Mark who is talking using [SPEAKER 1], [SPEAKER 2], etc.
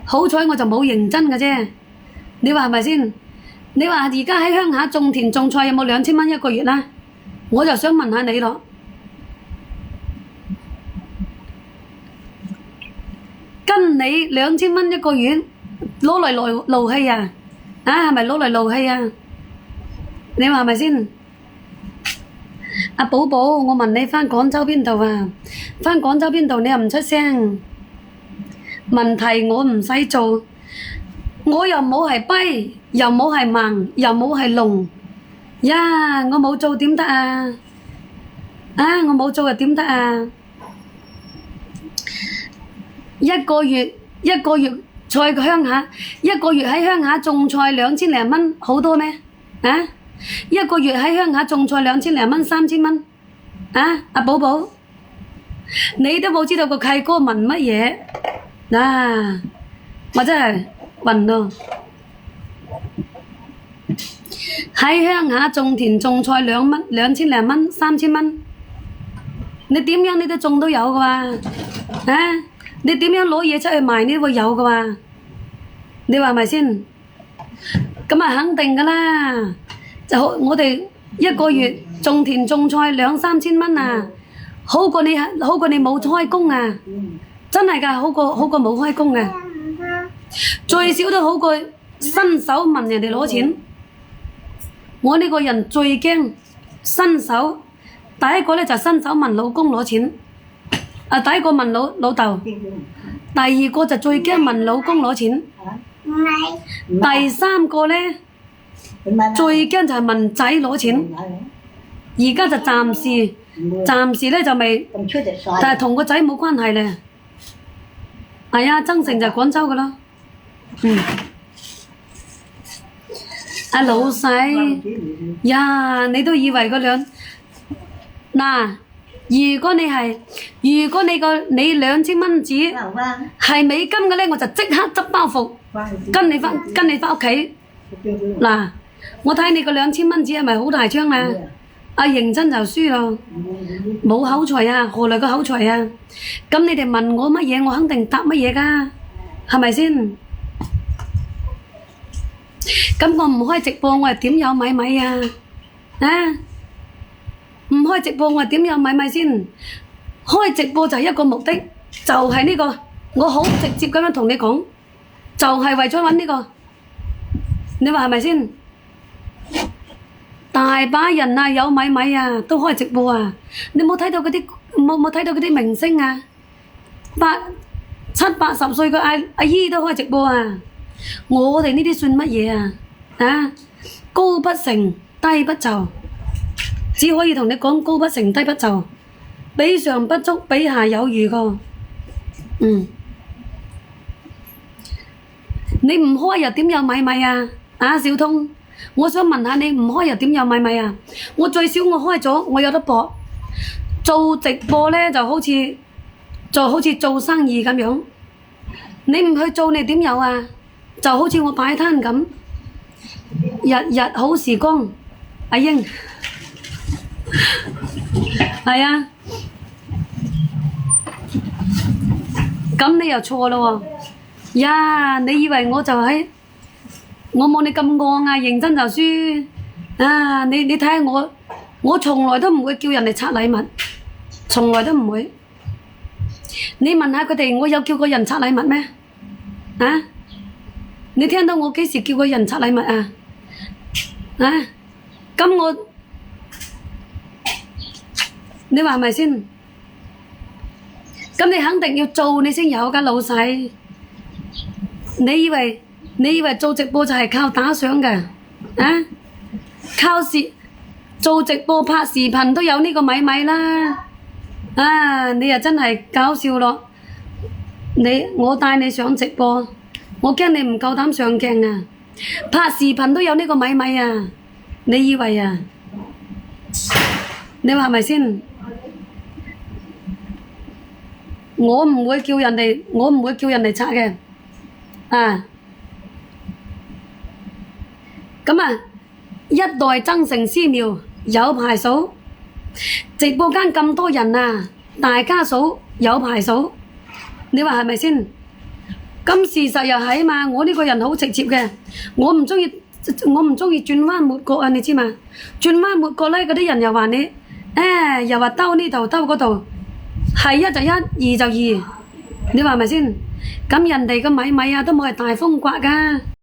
[SPEAKER 1] 好彩我就冇認真嘅啫。你話係咪先？你話而家喺鄉下種田種菜有冇2000蚊一個月啦？我就想問下你咯。跟你2000蚊一個月攞嚟勞氣啊？啊，係咪攞嚟勞氣啊？你話係咪先？阿寶寶，我問你返廣州邊度啊？返廣州邊度你又唔出聲？問題我唔使做，我又冇係跛，又冇係盲，又冇係聾呀！我冇做點得啊？啊，我冇做又點得啊？一個月在鄉下，一個月喺鄉下種菜2000零蚊，好多咩？啊！一個月喺鄉下種菜2000零蚊3000蚊，啊！阿寶寶，你都冇知道個契哥問乜嘢？嗱，我真係暈咯！喺鄉下種田種菜2000零蚊3000蚊，你點樣你都種都有㗎喎，啊！你點樣攞嘢出去賣你都會有㗎喎，你話係咪先？咁啊肯定㗎啦！就我哋一個月種田種菜2、3千蚊啊，好過你冇開工啊！真係㗎，好過冇開工嘅，最少都好過伸手問人哋攞錢。我呢個人最驚伸手，第一個咧就伸手問老公攞錢，第一個問老豆，第二個就最驚問老公攞錢，第三個咧最驚就係問仔攞錢。而家就暫時咧就未，但係同個仔冇關係咧。係啊，增城就係廣州噶啦。阿老細呀，你都以為嗰嗱？如果你2000蚊紙係美金嘅咧，我就即刻執包袱跟你返屋企。嗱，我睇你個2000蚊紙係咪好大張啊？認真就輸咯，冇口才啊，何來個口才啊？咁你哋問我乜嘢，我肯定答乜嘢㗎，係咪先？咁我唔開直播，我係點有米米啊？唔開直播，我係點有米米先？開直播就係一個目的，就係呢個，我好直接咁樣同你講，就係為咗搵呢個，你話係咪先？大把人啊，有米米啊，都開直播啊！你冇睇到嗰啲明星啊，70、80歲嘅阿姨都開直播啊！我哋呢啲算乜嘢啊？高不成低不就，只可以同你講高不成低不就，比上不足，比下有餘個。你唔開又點有米米啊？小通。我想問下你唔開又點有米米啊？我最少我開咗，我有得搏。做直播咧就好似做生意咁樣，你唔去做你點有啊？就好似我擺攤咁，日日好時光。阿英，係啊，咁你又錯咯喎！呀，你以為我就係？我冇你咁戇啊！認真就輸啊！你睇下我從來都唔會叫人哋拆禮物，從來都唔會。你問下佢哋，我有叫過人拆禮物咩？你聽到我幾時叫過人拆禮物啊？咁你話係咪先？咁你肯定要做你先有㗎，老細。你以為做直播就係靠打賞嘅？做直播拍視頻都有呢個米米啦！你又真係搞笑咯！我帶你上直播，我驚你唔夠膽上鏡啊！拍視頻都有呢個米米啊！你以為啊？你話係咪先？我唔會叫人哋拆嘅。咁啊，一代增城絲苗有排數，直播間咁多人啊，大家數有排數，你話係咪先？咁事實又係嘛，我呢個人好直接嘅，我唔中意轉彎抹角啊，你知嘛？轉彎抹角咧，嗰啲人又話你，又話兜呢度兜嗰度，係一就一，二就二，你話係咪先？咁人哋個米啊都冇係大風刮噶。